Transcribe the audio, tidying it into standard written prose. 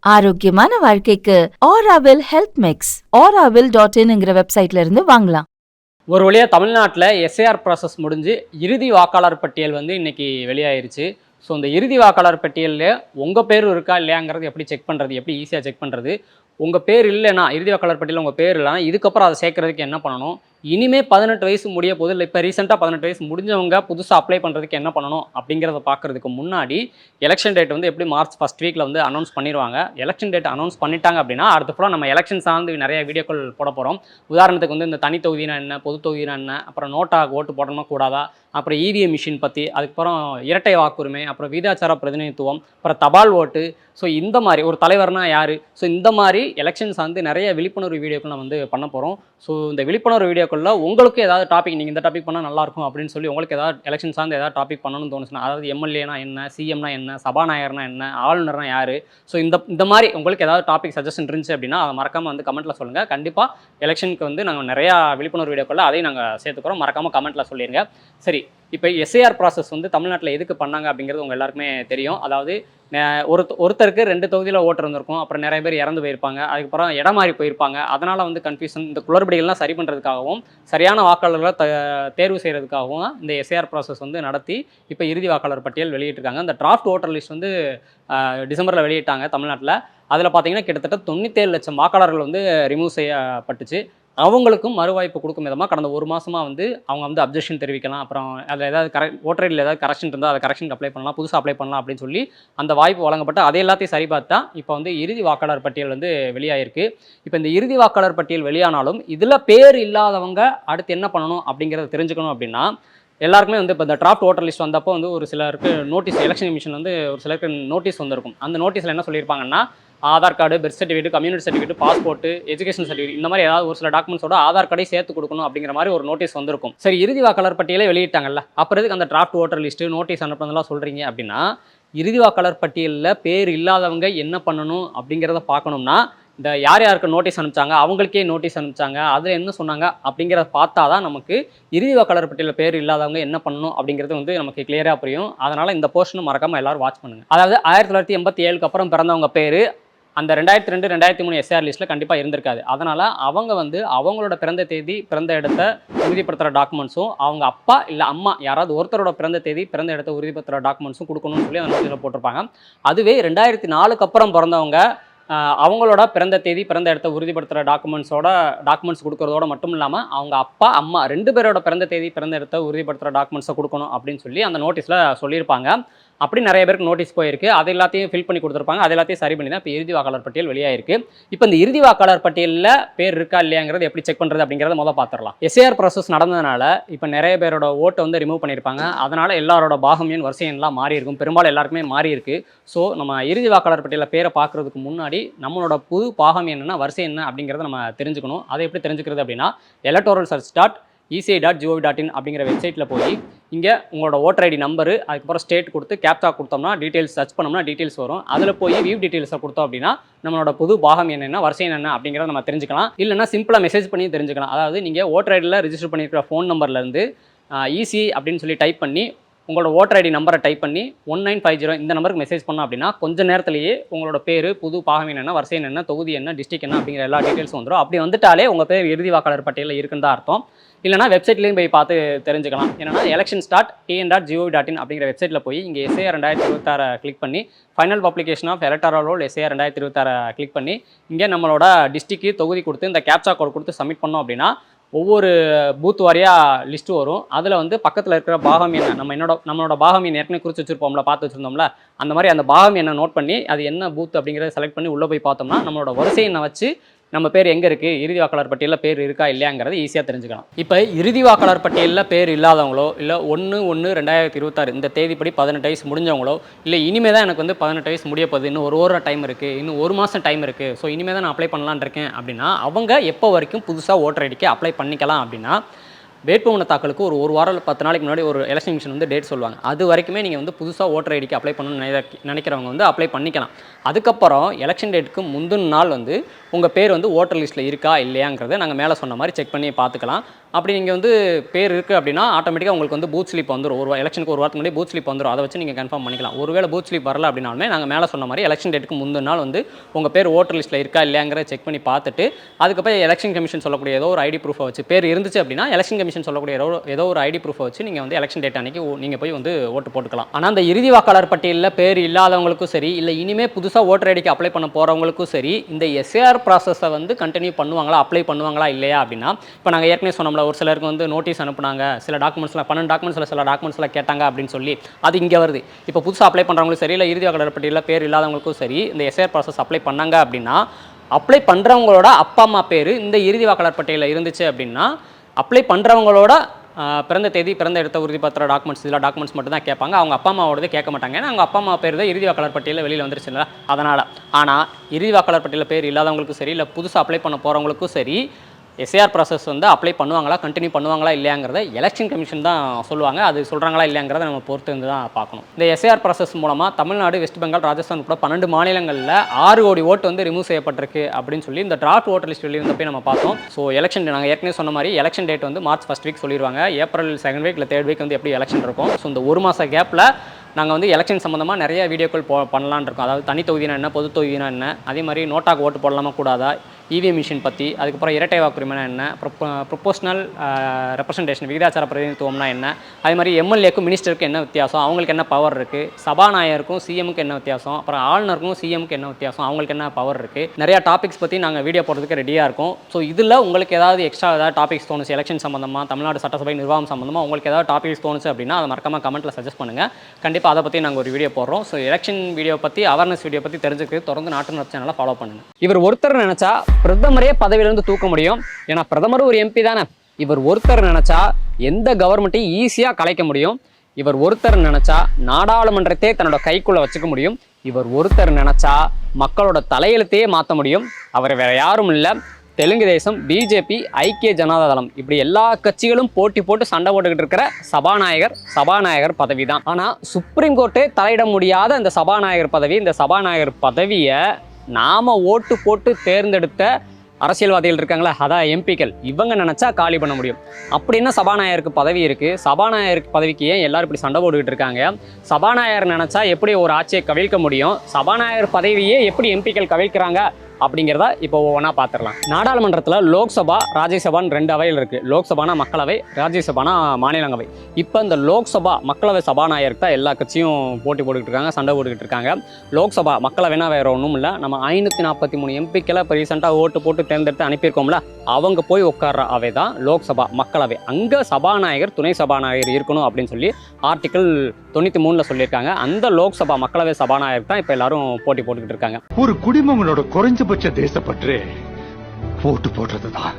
ஆரோக்கியமான வாழ்க்கைக்கு Aaravil health mix auraville.in வெப்சைட்ல இருந்து வாங்கலாம். ஒரு வழியாக தமிழ்நாட்டில் எஸ்ஐஆர் ப்ராசஸ் முடிஞ்சு இறுதி வாக்காளர் பட்டியல் வந்து இன்னைக்கு வெளியாயிருச்சு. ஸோ இந்த இறுதி வாக்காளர் பட்டியலில் உங்கள் பேர் இருக்கா இல்லையாங்கிறது எப்படி செக் பண்ணுறது, எப்படி ஈஸியாக செக் பண்ணுறது, உங்கள் பேர் இல்லைன்னா இறுதி வாக்காளர் பட்டியலில் உங்கள் பேர் இல்லைன்னா இதுக்கப்புறம் அதை சேர்க்கறதுக்கு என்ன பண்ணணும், இனிமேல் 18 வயசு முடிய போது இல்லை இப்போ ரீசெண்டாக 18 வயசு முடிஞ்சவங்க புதுசாக அப்ளை பண்ணுறதுக்கு என்ன பண்ணணும் அப்படிங்கிறத பார்க்குறதுக்கு முன்னாடி எலெக்ஷன் டேட் வந்து எப்படி மார்ச் ஃபர்ஸ்ட் வீக்கில் வந்து அனௌன்ஸ் பண்ணிடுவாங்க. எலெக்ஷன் டேட் அனௌன்ஸ் பண்ணிட்டாங்க அப்படின்னா அடுத்த ஃபுல்லாக நம்ம எலெக்ஷன் சார்ந்து நிறைய வீடியோக்கள் போட போகிறோம். உதாரணத்துக்கு வந்து இந்த தனி தொகுதினா என்ன, பொது தொகுதினா என்ன, அப்புறம் நோட்டாக ஓட்டு போடணுமா கூடாதா, அப்புறம் இவிஎம் மிஷின் பற்றி, அதுக்கப்புறம் இரட்டை வாக்குரிமை, அப்புறம் வீதாச்சார பிரதிநிதித்துவம், அப்புறம் தபால் ஓட்டு, ஸோ இந்த மாதிரி ஒரு தலைவர்னா யார், ஸோ இந்த மாதிரி எலெக்ஷன் சார்ந்து நிறைய விழிப்புணர்வு வீடியோக்கள் நம்ம வந்து பண்ண போகிறோம். ஸோ இந்த விழிப்புணர்வு வீடியோக்களில் உங்களுக்கு ஏதாவது டாபிக் நீங்கள் இந்த டாபிக் பண்ணால் நல்லாயிருக்கும் அப்படின்னு சொல்லி உங்களுக்கு ஏதாவது எலெக்ஷன் சார்ந்து ஏதாவது டாபிக் பண்ணணும்னு தோணுச்சுன்னா, அதாவது எம்எல்ஏனா என்ன, சிஎம்னா என்ன, சபாநாயகர்னா என்ன, ஆளுநர்னா யார், ஸோ இந்த மாதிரி உங்களுக்கு ஏதாவது டாபிக் சஜஷன் இருந்துச்சு அப்படின்னா அதை மறக்காமல் வந்து கமெண்ட்டில் சொல்லுங்கள். கண்டிப்பாக எலெக்ஷனுக்கு வந்து நாங்கள் நிறையா விழிப்புணர்வு வீடியோக்களில் அதையும் நாங்கள் சேர்த்துக்கிறோம். மறக்காமல் கமெண்ட்டில் சொல்லிடுங்க. சரி, இப்போ எஸ்ஐஆர் ப்ராசஸ் வந்து தமிழ்நாட்டில் எதுக்கு பண்ணாங்க அப்படிங்கிறது உங்கள் எல்லாருக்குமே தெரியும். அதாவது ஒருத்தருக்கு 2 தொகுதியில் ஓட்டு இருந்திருக்கும், அப்புறம் நிறைய பேர் இறந்து போயிருப்பாங்க, அதுக்கப்புறம் இடம் மாறி போயிருப்பாங்க. அதனால் வந்து கன்ஃபியூஷன், இந்த குளறுபடிகள்லாம் சரி பண்ணுறதுக்காகவும் சரியான வாக்காளர்களை தேர்வு செய்கிறதுக்காகவும் இந்த எஸ்ஐஆர் ப்ராசஸ் வந்து நடத்தி இப்போ இறுதி வாக்காளர் பட்டியல் வெளியிட்டிருக்காங்க. இந்த டிராஃப்ட் ஓட்டர் லிஸ்ட் வந்து டிசம்பரில் வெளியிட்டாங்க தமிழ்நாட்டில். அதில் பார்த்தீங்கன்னா கிட்டத்தட்ட 97 லட்சம் வாக்காளர்கள் வந்து ரிமூவ் செய்யப்பட்டுச்சு. அவங்களுக்கும் மறுவாய்ப்பு கொடுக்கும் விதமாக கடந்த ஒரு மாதமாக வந்து அவங்க வந்து அப்ஜெக்ஷன் தெரிவிக்கலாம், அப்புறம் அதில் ஏதாவது ஓட்டர் ஐடியில் ஏதாவது கரெக்ஷன் இருந்தால் அதை கரெக்ஷனுக்கு அப்ளை பண்ணலாம், புதுசாக அப்ளை பண்ணலாம் அப்படின்னு சொல்லி அந்த வாய்ப்பு வழங்கப்பட்டு அதை எல்லாத்தையும் சரி பார்த்தா இப்போ வந்து இறுதி வாக்காளர் பட்டியல் வந்து வெளியாயிருக்கு. இப்போ இந்த இறுதி வாக்காளர் பட்டியல் வெளியானாலும் இதில் பேர் இல்லாதவங்க அடுத்து என்ன பண்ணணும் அப்படிங்கிறத தெரிஞ்சுக்கணும். அப்படின்னா எல்லாருக்குமே வந்து இப்போ இந்த டிராஃப்ட் ஓட்டர் லிஸ்ட் வந்தப்போ வந்து ஒரு சிலருக்கு நோட்டீஸ், எலெக்ஷன் கமிஷன் வந்து ஒரு சிலருக்கு நோட்டீஸ் வந்திருக்கும். அந்த நோட்டீஸில் என்ன சொல்லியிருப்பாங்கன்னா, Aadhaar card, birth certificate, community certificate, passport, education certificate, இந்த மாதிரி ஏதாவது ஒரு சில டாக்குமெண்ட்ஸோட ஆதார் கார்டையும் சேர்த்து கொடுக்கணும் அப்படிங்கிற மாதிரி ஒரு நோட்டீஸ் வந்திருக்கும். சரி, இறுதி வாக்காளர் பட்டியலை வெளியிட்டாங்கல்ல, அப்புறம் எதுக்கு அந்த டிராஃப்ட் ஓட்டர் லிஸ்ட்டு நோட்டீஸ் அனுப்புனதெல்லாம் சொல்கிறீங்க அப்படின்னா, இறுதி வாக்காளர் பட்டியலில் பேர் இல்லாதவங்க என்ன பண்ணணும் அப்படிங்கிறத பார்க்கணும்னா, இந்த யார் யாருக்கு நோட்டீஸ் அனுப்பிச்சாங்க, அவங்களுக்கே நோட்டீஸ் அனுப்பிச்சாங்க, அதில் என்ன சொன்னாங்க அப்படிங்கிறத பார்த்தா தான் நமக்கு இறுதி வாக்காளர் பட்டியலில் பேர் இல்லாதவங்க என்ன பண்ணணும் அப்படிங்கிறது வந்து நமக்கு கிளியராக புரியும். அதனால் இந்த போர்ஷனும் மறக்காமல் எல்லாரும் வாட்ச் பண்ணுங்கள். அதாவது 1987க்கு அப்புறம் பிறந்தவங்க பேர் அந்த 2002 2003 எஸ்ஆர் லிஸ்ட்டில் கண்டிப்பாக இருந்திருக்காது. அதனால் அவங்க வந்து அவங்களோட பிறந்த தேதி, பிறந்த இடத்த உறுதிப்படுத்துகிற டாக்குமெண்ட்ஸும், அவங்க அப்பா இல்லை அம்மா யாராவது ஒருத்தரோட பிறந்த தேதி, பிறந்த இடத்த உறுதிப்படுத்துகிற டாக்குமெண்ட்ஸும் கொடுக்கணும்னு சொல்லி அந்த நோட்டீஸில் போட்டிருப்பாங்க. அதுவே 2004க்கு அப்புறம் பிறந்தவங்க அவங்களோட பிறந்த தேதி, பிறந்த இடத்த உறுதிப்படுத்துகிற டாக்குமெண்ட்ஸ் கொடுக்கறதோட மட்டும் இல்லாமல் அவங்க அப்பா அம்மா 2 பேரோட பிறந்த தேதி, பிறந்த இடத்த உறுதிப்படுத்துகிற டாக்குமெண்ட்ஸை கொடுக்கணும் அப்படின்னு சொல்லி அந்த நோட்டீஸில் சொல்லியிருப்பாங்க. அப்படி நிறைய பேருக்கு நோட்டீஸ் போயிருக்கு. அது எல்லாத்தையும் ஃபில் பண்ணி கொடுத்துருப்பாங்க. அது எல்லாத்தையும் சரி பண்ணி தான் இப்போ இறுதி வாக்காளர் பட்டியல் வெளியாயிருக்கு. இப்போ இந்த இறுதி வாக்காளர் பட்டியலில் பேர் இருக்கா இல்லையாங்கிறது எப்படி செக் பண்ணுறது அப்படிங்கிறத முதல் பார்த்துடலாம். எஸ்ஐஆர் ப்ராசஸ் நடந்ததுனால இப்போ நிறைய பேரோட ஓட்டை வந்து ரிமூவ் பண்ணியிருப்பாங்க. அதனால் எல்லாரோட பாகம் எண், வரிசை எண்லாம் மாறி இருக்கும். பெரும்பாலும் எல்லாருக்குமே மாறி இருக்கு. ஸோ நம்ம இறுதி வாக்காளர் பட்டியலில் பேரை பார்க்குறதுக்கு முன்னாடி நம்மளோட புது பாகம் என்னன்னா வரிசை என்ன அப்படிங்கிறத நம்ம தெரிஞ்சுக்கணும். அதை எப்படி தெரிஞ்சுக்கிறது அப்படின்னா, electoralsearch.eci.gov.in அப்படிங்கிற வெப்சைட்டில் போய் இங்கே உங்களோட ஓட்டர் ஐடி நம்பரு, அதுக்கப்புறம் ஸ்டேட் கொடுத்து கேப்சா கொடுத்தோம்னா டீட்டெயில்ஸ் சர்ச் பண்ணோம்னா டீட்டெயில்ஸ் வரும். அதில் போய் வியூ டீட்டெயில்ஸை கொடுத்தோம் அப்படின்னா நம்மளோட புது பாகம் என்னென்ன, வரிசை என்ன அப்படிங்கிறத நம்ம தெரிஞ்சுக்கலாம். இல்லைனா சிம்பிளாக மெசேஜ் பண்ணி தெரிஞ்சுக்கலாம். அதாவது நீங்கள் ஓட்டர் ஐடியில் ரிஜிஸ்டர் பண்ணியிருக்கிற ஃபோன் நம்பர்லேருந்து இசி அப்படின்னு சொல்லி டைப் பண்ணி உங்களோட ஓட்டர் ஐடி நம்பரை டைப் பண்ணி 1950 இந்த நம்பருக்கு மெசேஜ் பண்ணோம் அப்படின்னா கொஞ்சம் நேரத்திலேயே உங்களோட பேர், புது பாகம் என்னென்ன, வரிசை என்ன, தொகுதி என்ன, டிஸ்ட்ரிக்ட் என்ன அப்படிங்கிற எல்லா டீட்டெயில்ஸும் வந்துடும். அப்படி வந்துட்டாலே உங்கள் பேர் இறுதி வாக்காளர் பட்டியலில் இருக்குன்னு தான் அர்த்தம். இல்லைனா வெப்சைட்லேயும் போய் பார்த்து தெரிஞ்சுக்கலாம். ஏன்னா election.tn.gov.in அப்படிங்கிற வெப்சைட்டில் போய் இங்கே எஸ்ஐஆர் 2026 கிளிக் பண்ணி final publication of electoral roll SIR 2026 click பண்ணி இங்கே நம்மளோட டிஸ்ட்ரிக்ட், தொகுதி கொடுத்து இந்த கேப்சா கோட் கொடுத்து சப்மிட் பண்ணோம் அப்படின்னா ஒவ்வொரு பூத் வாரியாக லிஸ்ட்டு வரும். அதில் வந்து பக்கத்தில் இருக்கிற பாகம் என்ன, நம்மளோட பாகம் எண் ஏற்கனவே குறித்து வச்சுருப்போம்ல, பார்த்து வச்சுருந்தோம்ல, அந்த மாதிரி அந்த பாகம் என்ன நோட் பண்ணி அது என்ன பூத் அப்படிங்கிறத செலக்ட் பண்ணி உள்ளே போய் பார்த்தோம்னா நம்மளோட வரிசை எண்ணை வச்சு நம்ம பேர் எங்கே இருக்குது, இறுதி வாக்காளர் பட்டியலில் பேர் இருக்கா இல்லையாங்கிறது ஈஸியாக தெரிஞ்சுக்கலாம். இப்போ இறுதி வாக்காளர் பட்டியலில் பேர் இல்லாதவங்களோ, இல்லை 1/1/2026 இந்த தேதிப்படி 18 வயசு முடிஞ்சவங்களோ, இல்லை இனிமேல் தான் எனக்கு வந்து 18 வயசு முடிய போகுது, இன்னும் ஒரு வாரம் டைம் இருக்குது, இன்னும் ஒரு மாதம் டைம் இருக்குது, ஸோ இனிமேல் தான் நான் அப்ளை பண்ணலான்னு இருக்கேன் அப்படின்னா அவங்க எப்போ வரைக்கும் புதுசாக ஓட்டர் ஐடிக்கு அப்ளை பண்ணிக்கலாம் அப்படின்னா வேட்புமனு தாக்கலுக்கு ஒரு வாரம் 10 நாளைக்கு முன்னாடி ஒரு எலெக்ஷன் கமிஷன் வந்து டேட் சொல்லுவாங்க. அது வரைக்குமே நீங்கள் வந்து புதுசாக ஓட்டர் ஐடிக்கு அப்ளை பண்ணணும்னு நினைக்கிறவங்க வந்து அப்ளை பண்ணிக்கலாம். அதுக்கப்புறம் எலெக்ஷன் டேட்டுக்கு முந்தின நாள் வந்து உங்கள் பேர் வந்து ஓட்டர் லிஸ்ட்டில் இருக்கா இல்லையாங்கிறத நாங்கள் மேலே சொன்ன மாதிரி செக் பண்ணி பார்த்துக்கலாம். அப்படி நீங்கள் வந்து பேர் இருக்குது அப்படின்னா ஆட்டோமேட்டிக்காக உங்களுக்கு வந்து பூத் ஸ்லிப் வந்துடும். எலெக்ஷனுக்கு ஒரு வாரத்துக்கு முன்னாடி பூத் ஸ்லிப் வந்துடும். அதை வச்சு நீங்கள் கன்ஃபார்ம் பண்ணிக்கலாம். ஒருவேளை பூத் ஸ்லிப் வரல அப்படின்னாலுமே நாங்கள் மேலே சொன்ன மாதிரி எலெக்ஷன் டேட்டுக்கு முந்தின நாள் வந்து உங்கள் பேர் ஓட்டர் லிஸ்ட்டில் இருக்கா இல்லையாங்கிறத செக் பண்ணி பார்த்துட்டு அதுக்கப்புறம் எலெக்ஷன் கமிஷன் சொல்லக்கூடிய ஏதோ ஒரு ஐடி ப்ரூஃபை வச்சு பேர் இருந்துச்சு அப்படின்னா எலெக்ஷன் கமிஷன் சொல்லக்கூடிய ஏதோ ஒரு ஐடி ப்ரூஃபை வச்சு நீங்கள் வந்து எலெக்ஷன் டேட் அன்றைக்கி நீங்கள் போய் வந்து ஓட்டு போட்டுக்கலாம். ஆனால் அந்த இறுதி வாக்காளர் பட்டியலில் பேர் இல்லாதவங்களுக்கும் சரி, இல்லை இனிமேல் புதுசாக ஓட்டர் ஐடிக்கு அப்ளை பண்ண போகிறவங்களுக்கும் சரி, இந்த எஸ்ஏஆர் ப்ராசஸை வந்து கண்டினியூ பண்ணுவாங்களா, அப்ளை பண்ணுவாங்களா இல்லையா அப்படின்னா, இப்போ நாங்கள் ஏற்கனவே சொன்னோம்ல, ஒரு சிலருக்கு வந்து நோட்டீஸ் அனுப்புனாங்க, சில டாக்குமெண்ட்ஸ்லாம் 12 டாக்குமெண்ட்ஸில் சில டாக்குமெண்ட்ஸ்லாம் கேட்டாங்க அப்படின்னு சொல்லி அது இங்கே வருது. இப்போ புதுசாக அப்ளை பண்ணுறவங்களுக்கும் சரி, இல்லை இறுதி வாக்காளர் பட்டியலில் பேர் இல்லாதவங்களுக்கும் சரி, இந்த எஸ்ஏஆர் ப்ராசஸ் அப்ளை பண்ணாங்க அப்படின்னா, அப்ளை பண்ணுறவங்களோட அப்பா அம்மா பேர் இந்த இறுதி வாக்காளர் பட்டியலில் இருந்துச்சு அப்படின்னா, அப்ளை பண்ணுறவங்களோட பிறந்த தேதி, பிறந்த இடத்த உறுதிப்பத்திர டாக்குமெண்ட்ஸ், இதில் டாக்குமெண்ட்ஸ் மட்டும் தான் கேட்பாங்க. அவங்க அப்பா அம்மாவோடதே கேட்க மாட்டாங்க. ஏன்னா அவங்க அப்பா அம்மா பேர் தான் இறுதி வாக்காளர் பட்டியலில் வெளியில் வந்துருச்சுல்ல, அதனால். ஆனால் இறுதி வாக்காளர் பட்டியலில் பேர் இல்லாதவங்களுக்கும் சரி, இல்லை புதுசாக அப்ளை பண்ண போகிறவங்களுக்கும் சரி, எஸ்ஏஆர் ப்ராசஸ் வந்து அப்ளை பண்ணுவாங்களா, கண்டினியூ பண்ணுவாங்களா இல்லையாங்கிறத எலெக்ஷன் கமிஷன் தான் சொல்லுவாங்க. அது சொல்கிறாங்களா இல்லையாங்கிறத நம்ம பொறுத்து வந்து தான் பார்க்கணும். இந்த எஸ்ஏஆர் ப்ராசஸ் மூலமாக தமிழ்நாடு, வெஸ்ட் பெங்கால், ராஜஸ்தான் உட்பட 12 மாநிலங்களில் 6 கோடி ஓட்டு வந்து ரிமூவ் செய்யப்பட்டிருக்கு அப்படின்னு சொல்லி இந்த டிராஃப்ட் ஓட்டர் லிஸ்ட் வெளியே போய் நம்ம பார்த்தோம். ஸோ எலெக்ஷன் நாங்கள் ஏற்கனவே சொன்ன மாதிரி எலெக்ஷன் டேட் வந்து மார்ச் 1 வீக் சொல்லிடுவாங்க. ஏப்ரல் 2nd வீக் இல்லை 3rd வீக் வந்து எப்படி எலெக்ஷன் இருக்கும். ஸோ இந்த ஒரு மாத கேப்பில் நாங்கள் வந்து எலெக்ஷன் சம்மந்தமாக நிறைய வீடியோக்கள் பண்ணலான்னு இருக்கோம். அதாவது தனி தொகுதினா என்ன, பொது தொகுதினா என்ன, அதே மாதிரி நோட்டாக்கு ஓட்டு போடலாமா கூடாதா, இவிஎம் மிஷின் பற்றி, அதுக்கப்புறம் இரட்டை வாக்குரிமைனா என்ன, ப்ரொபோஷனல் ரெப்ரசன்டேஷன் விகிதாச்சார பிரதிநிதித்துவம்னா என்ன, அதே மாதிரி எம்எல்ஏக்கும் மினிஸ்டருக்கும் என்ன வித்தியாசம், அவங்களுக்கு என்ன பவர் இருக்குது, சபாநாயகருக்கும் சிஎம்க்கு என்ன வித்தியாசம், அப்புறம் ஆளுநருக்கும் சிஎம்க்கு என்ன வித்தியாசம், அவங்களுக்கு என்ன பவர் இருக்குது, நிறையா டாபிக்ஸ் பற்றி நாங்கள் வீடியோ போடுறதுக்கு ரெடியாக இருக்கோம். ஸோ இதில் உங்களுக்கு ஏதாவது எக்ஸ்ட்ரா ஏதாவது டாபிக்ஸ் தோணுச்சு, எலெக்ஷன் சம்மந்தமாக, தமிழ்நாடு சட்டசபை நிர்வாகம் சம்மந்தமாக உங்களுக்கு ஏதாவது டாபிக்ஸ் தோணுச்சு அப்படின்னா அதை மறக்காமல் கமெண்ட்டில் சஜஸ்ட் பண்ணுங்கள். கண்டிப்பாக அதை பற்றி நாங்கள் ஒரு வீடியோ போடுறோம். ஸோ எலெக்ஷன் வீடியோ பற்றி, அவேர்னஸ் வீடியோ பற்றி தெரிஞ்சுக்கிறது தொடர்ந்து நாட்டு நடப்பு சேனலை ஃபாலோ பண்ணுங்கள். இவர் ஒருத்தர் நினச்சா பிரதமரே பதவியிலிருந்து தூக்க முடியும். ஏன்னா பிரதமர் ஒரு எம்பி தானே. இவர் ஒருத்தர் நினைச்சா எந்த கவர்மெண்ட்டையும் ஈஸியாக கலைக்க முடியும். இவர் ஒருத்தர் நினைச்சா நாடாளுமன்றத்தை தன்னோட கைக்குள்ள வச்சுக்க முடியும். இவர் ஒருத்தர் நினைச்சா மக்களோட தலையெழுத்தையே மாற்ற முடியும். அவர் வேற யாரும் இல்லை, தெலுங்கு தேசம், பிஜேபி, ஐக்கிய ஜனதா தளம், இப்படி எல்லா கட்சிகளும் போட்டி போட்டு சண்டை போட்டுக்கிட்டு இருக்கிற சபாநாயகர் பதவி தான். ஆனால் சுப்ரீம் கோர்ட்டே தலையிட முடியாத இந்த சபாநாயகர் பதவியை நாம ஓட்டு போட்டு தேர்ந்தெடுத்த அரசியல்வாதிகள் இருக்காங்களா, அதான் எம்பிக்கள், இவங்க நினச்சா காலி பண்ண முடியும். அப்படி என்ன சபாநாயகருக்கு பதவி இருக்குது? சபாநாயகருக்கு பதவிக்கு ஏன் எல்லாரும் இப்படி சண்டை போட்டுக்கிட்டு இருக்காங்க? சபாநாயகர் நினச்சா எப்படி ஒரு ஆட்சியை கவிழ்க்க முடியும்? சபாநாயகர் பதவியே எப்படி எம்பிக்கள் கவிழ்க்கிறாங்க அப்படிங்கிறத இப்போ ஒவ்வொன்றா பார்த்துடலாம். நாடாளுமன்றத்தில் லோக்சபா, ராஜ்யசபான்னு 2 அவையில் இருக்குது. லோக்சபானா மக்களவை, ராஜ்யசபானா மாநிலங்களவை. இப்போ இந்த லோக்சபா மக்களவை சபாநாயகருக்கு தான் எல்லா கட்சியும் போட்டி போட்டுக்கிட்டு இருக்காங்க, சண்டை போட்டுக்கிட்டு இருக்காங்க. லோக்சபா மக்களவைனா வேறு ஒன்றும் இல்லை, நம்ம 543 எம்பிக்களை இப்போ ரீசெண்டாக ஓட்டு போட்டு தேர்ந்தெடுத்து அனுப்பியிருக்கோம்ல, அவங்க போய் உட்கார்ற அவை தான் லோக்சபா மக்களவை. அங்கே சபாநாயகர், துணை சபாநாயகர் இருக்கணும் அப்படின்னு சொல்லி ஆர்டிகிள் 93ல் சொல்லியிருக்காங்க. அந்த லோக்சபா மக்களவை சபாநாயகர் தான் இப்போ எல்லாரும் போட்டி போட்டுக்கிட்டு இருக்காங்க. ஒரு குடிமகனோட குறைஞ்சபட்ச தேசப்பற்று ஓட்டு போடுறதுதான்.